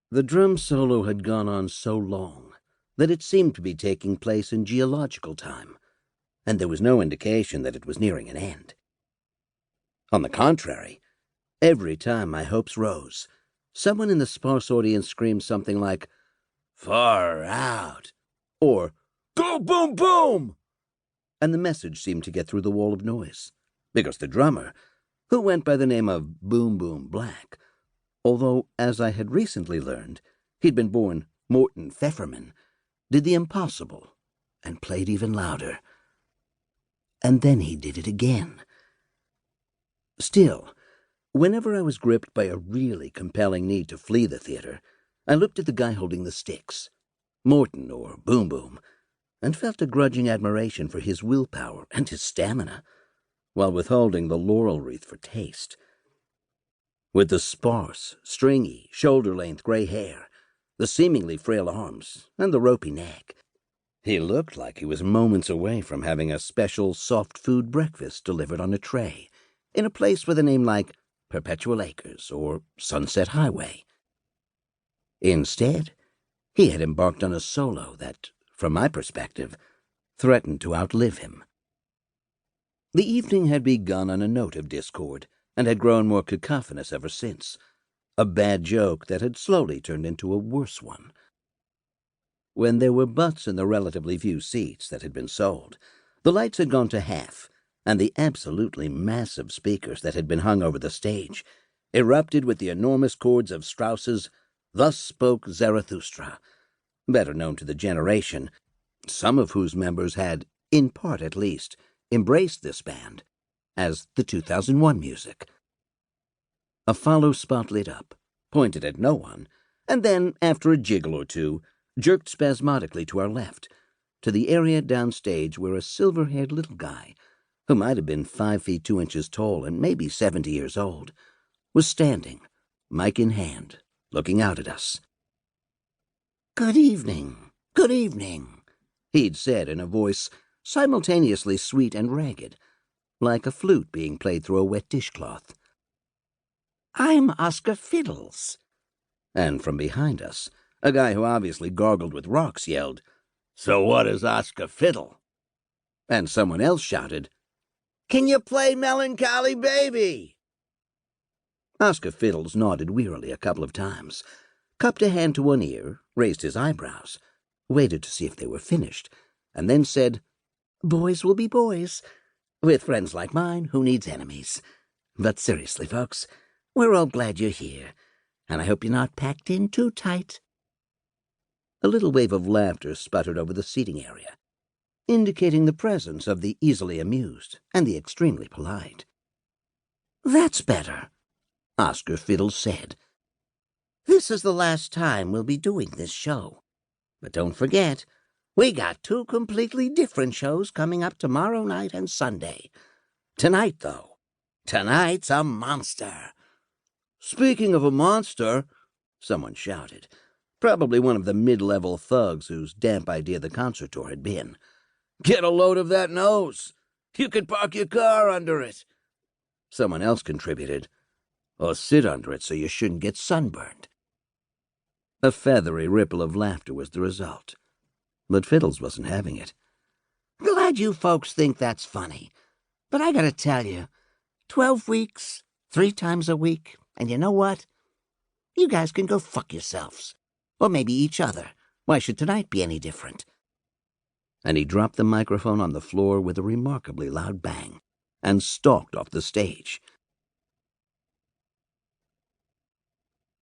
The drum solo had gone on so long that it seemed to be taking place in geological time, and there was no indication that it was nearing an end. On the contrary, every time my hopes rose, someone in the sparse audience screamed something like, "Far out," or "Go boom boom," and the message seemed to get through the wall of noise, because the drummer, who went by the name of Boom Boom Black, although, as I had recently learned, he'd been born Morton Pfefferman, did the impossible and played even louder. And then he did it again. Still, whenever I was gripped by a really compelling need to flee the theater, I looked at the guy holding the sticks, Morton or Boom Boom, and felt a grudging admiration for his willpower and his stamina, while withholding the laurel wreath for taste. With the sparse, stringy, shoulder-length gray hair, the seemingly frail arms, and the ropey neck, he looked like he was moments away from having a special soft-food breakfast delivered on a tray in a place with a name like Perpetual Acres or Sunset Highway. Instead, he had embarked on a solo that, from my perspective, threatened to outlive him. The evening had begun on a note of discord and had grown more cacophonous ever since, a bad joke that had slowly turned into a worse one. When there were butts in the relatively few seats that had been sold, the lights had gone to half, and the absolutely massive speakers that had been hung over the stage erupted with the enormous chords of Strauss's "Thus Spoke Zarathustra," better known to the generation, some of whose members had, in part at least, embraced this band as the 2001 music. A follow spot lit up, pointed at no one, and then, after a jiggle or two, jerked spasmodically to our left, to the area downstage where a silver-haired little guy, who might have been 5 feet 2 inches tall and maybe 70 years old, was standing, mic in hand, looking out at us. "Good evening, good evening," he'd said in a voice simultaneously sweet and ragged, like a flute being played through a wet dishcloth. "I'm Oscar Fiddles." And from behind us, a guy who obviously gargled with rocks yelled, "So what is Oscar Fiddle?" And someone else shouted, "Can you play Melancholy Baby?" Oscar Fiddles nodded wearily a couple of times, cupped a hand to one ear, raised his eyebrows, waited to see if they were finished, and then said, "Boys will be boys. With friends like mine, who needs enemies? But seriously, folks, we're all glad you're here, and I hope you're not packed in too tight." A little wave of laughter sputtered over the seating area, indicating the presence of the easily amused and the extremely polite. "That's better," Oscar Fiddles said. "This is the last time we'll be doing this show. But don't forget, we got 2 completely different shows coming up tomorrow night and Sunday. Tonight, though, tonight's a monster." "Speaking of a monster," someone shouted, probably one of the mid-level thugs whose damp idea the concert tour had been, "get a load of that nose. You could park your car under it." Someone else contributed, "Or sit under it so you shouldn't get sunburned." A feathery ripple of laughter was the result, but Fiddles wasn't having it. "Glad you folks think that's funny, but I gotta tell you, 12 weeks, 3 times a week, and you know what? You guys can go fuck yourselves, or maybe each other. Why should tonight be any different?" And he dropped the microphone on the floor with a remarkably loud bang and stalked off the stage,